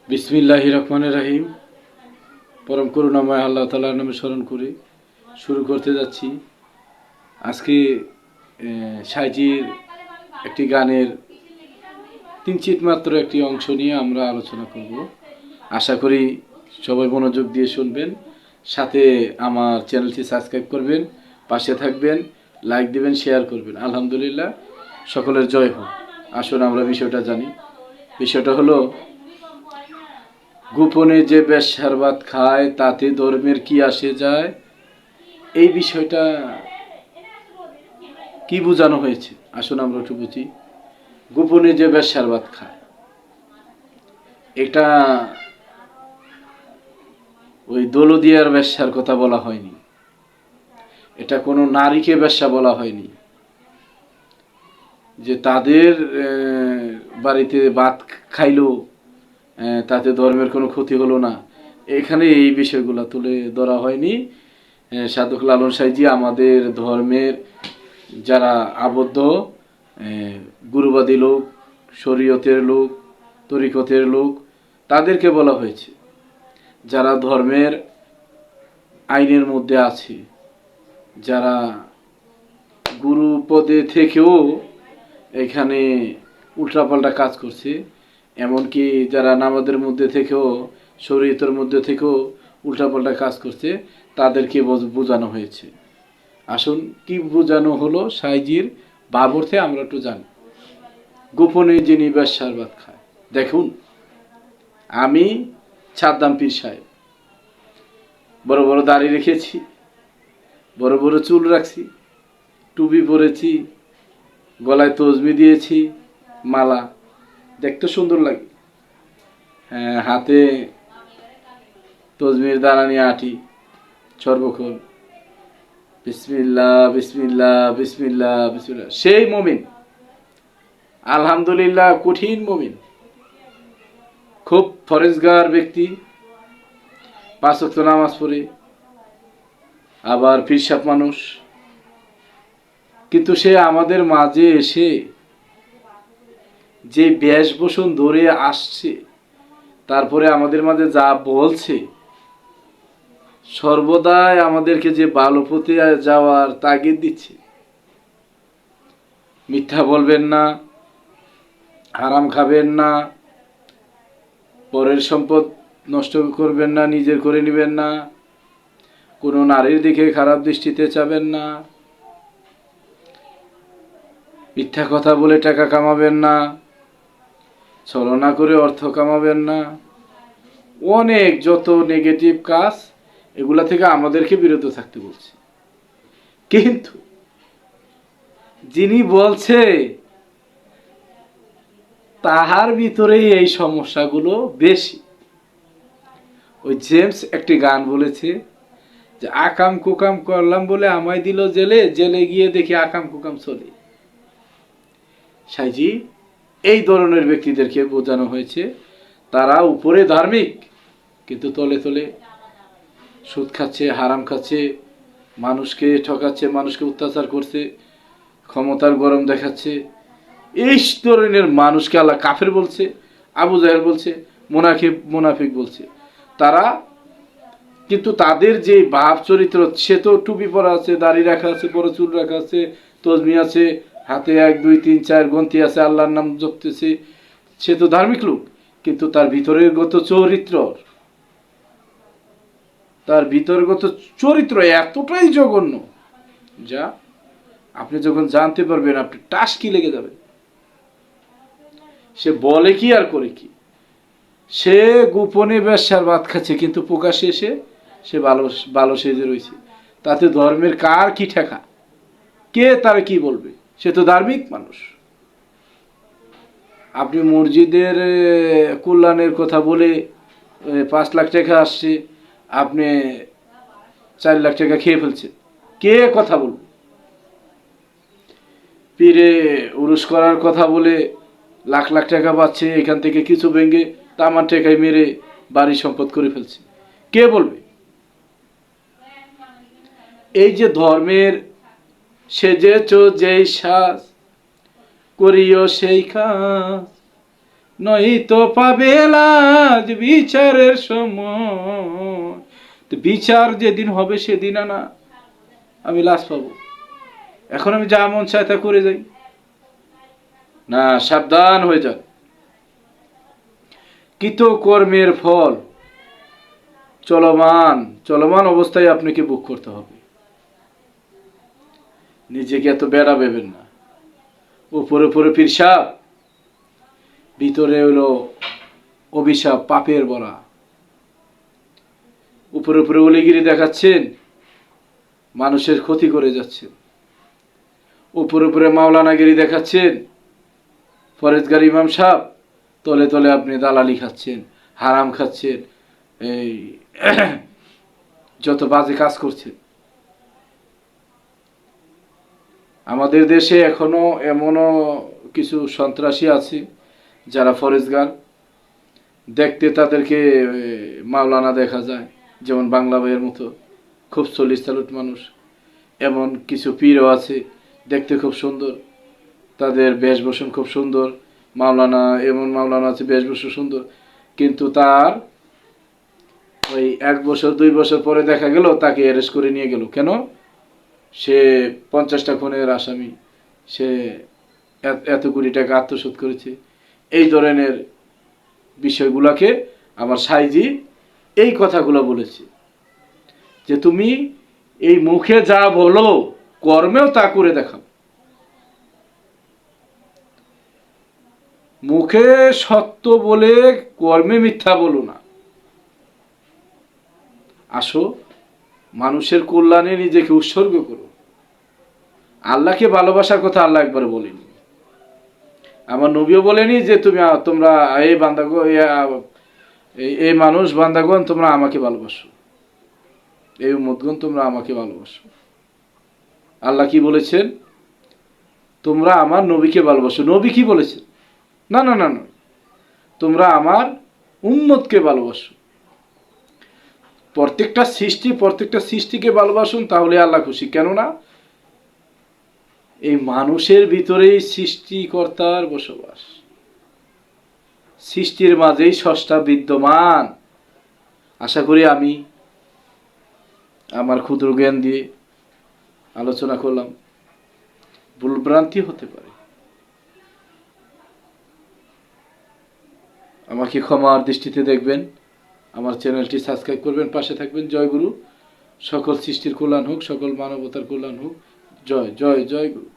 বিসমিল্লাহির রহমানির রহিম। পরম করুণাময় আল্লাহ তাআলার নামে স্মরণ করে শুরু করতে যাচ্ছি। আজকে সাইজির একটি গানের কিঞ্চিত মাত্র একটি অংশ নিয়ে আমরা আলোচনা করব। আশা করি সবাই মনোযোগ দিয়ে শুনবেন, সাথে আমার চ্যানেলটি সাবস্ক্রাইব করবেন, পাশে থাকবেন, লাইক দিবেন, শেয়ার করবেন। আলহামদুলিল্লাহ, সকলের জয় হোক। আসুন আমরা বিষয়টা জানি। বিষয়টা হলো, গোপনে যে বেশ্যার ভাত খায় তাতে ধর্মের কি আসে যায়। এই বিষয়টা কি বোঝানো হয়েছে আসুন আমরা একটু বুঝি। গোপনে যে বেশ্যার ভাত খায়, এটা ওই দৌলদিয়ার বেশ্যার কথা বলা হয়নি, এটা কোনো নারীকে বেশ্যা বলা হয়নি যে তাদের বাড়িতে ভাত খাইলো তাতে ধর্মের কোনো ক্ষতি হলো না। এখানে এই বিষয়গুলো তুলে ধরা হয়নি। সাধক লালন সাইজি আমাদের ধর্মের যারা আবদ্ধ গুরুবাদী লোক, শরীয়তের লোক, তরিকতের লোক, তাদেরকে বলা হয়েছে যারা ধর্মের আইনের মধ্যে আছে, যারা গুরু পদে থেকেও এখানে উল্টাপাল্টা কাজ করছে, এমনকি যারা নামাজের মধ্যে থেকেও, শরীয়তের মধ্যে থেকেও উল্টাপাল্টা কাজ করছে, তাদেরকে বোঝানো হয়েছে। আসুন কি বোঝানো হলো সাইজির বাবর্থে আমরা একটু জানি। গোপনে যিনি বেশ্যার ভাত খায়। দেখুন, আমি ছাদ্দাম পীর সাহেব, বড় বড় দাড়ি রেখেছি, বড় বড় চুল রাখছি, টুপি পরেছি, গলায় তসবি দিয়েছি, মালা, দেখতে সুন্দর লাগে। হাতে তসবির দানা নিয়ে আটি সর্বক্ষণ, বিসমিল্লাহ বিসমিল্লাহ বিসমিল্লাহ বিসমিল্লাহ। সেই মুমিন, আলহামদুলিল্লাহ, কঠিন মুমিন, খুব ফরেজগার ব্যক্তি, 5 ওয়াক্ত নামাজ পড়ে, আবার ফিরসাব মানুষ। কিন্তু সে আমাদের মাঝে এসে যে বেশভূষণ ধরে আসছে, তারপরে আমাদের মাঝে যা বলছে, সর্বদাই আমাদেরকে যে ভালো পথে যাওয়ার তাগিদ দিচ্ছে। মিথ্যা বলবেন না, হারাম খাবেন না, পরের সম্পদ নষ্ট করবেন না, নিজের করে নেবেন না, কোনো নারীর দিকে খারাপ দৃষ্টিতে চাবেন না, মিথ্যা কথা বলে টাকা কামাবেন না, ছলনা করে অর্থ কামাবেন না, অনেক যত নেগেটিভ কাজ, এগুলা থেকে আমাদেরকে বিরত থাকতে বলছে। কিন্তু যিনি বলছে তাহার ভিতরেই এই সমস্যাগুলো বেশি। ওই জেমস একটি গান বলেছে যে আকাম কুকাম করলাম বলে আমায় দিল জেলে, জেলে গিয়ে দেখি আকাম কুকাম চলে। সাইজি এই ধরনের ব্যক্তিদেরকে বোঝানো হয়েছে, তারা উপরে ধার্মিক কিন্তু তলে তলে সুদ খাচ্ছে, হারাম খাচ্ছে, মানুষকে ঠকাচ্ছে, মানুষকে অত্যাচার করছে, ক্ষমতার গরম দেখাচ্ছে। এই ধরনের মানুষকে আল্লাহ কাফের বলছে, আবু জাহেল বলছে, মুনাফিক বলছে। তারা কিন্তু তাদের যে ভাব চরিত্র, সে তো টুপি পরা আছে, দাড়ি রাখা আছে, বড় চুল রাখা আছে, তসবি আছে, হাতে 1 2 3 4 গন্তি আছে, আল্লাহর নাম জপতেছে, সে তো ধার্মিক লোক। কিন্তু তার ভিতরেরগত চরিত্র, তার ভিতরগত চরিত্র এতটাই জঘন্য, যা আপনি যখন জানতে পারবেন আপনি টাসকি লেগে যাবে। সে বলে কি আর করে কি, সে গোপনে বেশ্যার ভাত খাচ্ছে কিন্তু প্রকাশ্যে এসে সে ভালো ভালো সেজে রয়েছে। তাতে ধর্মের কার কি ঠেকা, কে তার কি বলবে? সে তো ধার্মিক মানুষ। আপনি মসজিদের কল্যাণের কথা বলে 5 লাখ টাকা আসছে, আপনি 4 লাখ টাকা খেয়ে ফেলছেন, কে কথা বলবে? পীরে উরুস করার কথা বলে লাখ লাখ টাকা পাচ্ছে, এখান থেকে কিছু ভেঙে তামার টাকায় মেরে বাড়ি সম্পদ করে ফেলছে, কে বলবে? এই যে ধর্মের সেজেছ যেই সাজ, করিও সেই কাজ, নয়তো পাবে লাজ বিচারের সময়। তো বিচার যেদিন হবে সেদিন না আমি লাজ পাবো। এখন আমি যা মন চায় তা করে যাই না, সাবধান হয়ে যান। কৃত কর্মের ফল চলমান চলমান অবস্থায় আপনাকে ভোগ করতে হবে। নিজেকে এত বেড়া ভেবেন না। উপরে উপরে পিরসাব, ভিতরে হলো অভিশাপ, পাপের বরা। উপরে উপরে অলিগিরি দেখাচ্ছেন, মানুষের ক্ষতি করে যাচ্ছেন। উপরে উপরে মাওলানাগিরি দেখাচ্ছেন, ফরেজগার ইমাম সাহেব, তলে তলে আপনি দালালি খাচ্ছেন, হারাম খাচ্ছেন, এই যত বাজে কাজ করছেন। আমাদের দেশে এখনো এমনও কিছু সন্ত্রাসী আছে যারা ফরেজগার, দেখতে তাদেরকে মাওলানা দেখা যায়, যেমন বাংলা বইয়ের মতো খুব চল্লিশ চালুট মানুষ। এমন কিছু পীরও আছে, দেখতে খুব সুন্দর, তাদের বেশভূষণ খুব সুন্দর। মাওলানা, এমন মাওলানা আছে বেশভূষণ সুন্দর, কিন্তু তার ওই 1 বছর 2 বছর পরে দেখা গেল তাকে অ্যারেস্ট করে নিয়ে গেল। কেন? সে 50টা খুনের আসামি, সে এত কোটি টাকা আত্মসাৎ করেছে। এই ধরনের বিষয়গুলোকে আমার সাইজি এই কথাগুলো বলেছে যে তুমি এই মুখে যা বলো কর্মেও তা করে দেখাও। মুখে সত্য বলে কর্মে মিথ্যা বলো না। আসো, মানুষের কল্যাণে নিজেকে উৎসর্গ করো। আল্লাহকে ভালোবাসার কথা আল্লাহ একবারে বলেনি, আমার নবীও বলেনি যে তোমরা এই বান্দাগণ, এই মানুষ বান্দাগণ তোমরা আমাকে ভালোবাসো, এই উম্মতগণ তোমরা আমাকে ভালোবাসো। আল্লাহ কি বলেছেন? তোমরা আমার নবীকে ভালোবাসো। নবী কি বলেছেন? না না না না, তোমরা আমার উম্মতকে ভালোবাসো। প্রত্যেকটা সৃষ্টিকে ভালোবাসুন, তাহলে আল্লাহ খুশি। কেননা এই মানুষের ভিতরেই সৃষ্টিকর্তার বসবাস, সৃষ্টির মাঝেই স্রষ্টা বিদ্যমান। আশা করি আমি আমার ক্ষুদ্র জ্ঞান দিয়ে আলোচনা করলাম, ভুলভ্রান্তি হতে পারে, আমাকে ক্ষমার দৃষ্টিতে দেখবেন। আমার চ্যানেলটি সাবস্ক্রাইব করবেন, পাশে থাকবেন। জয় গুরু। সকল সৃষ্টির কল্যাণ হোক, সকল মানবতার কল্যাণ হোক। জয় জয় জয় গুরু।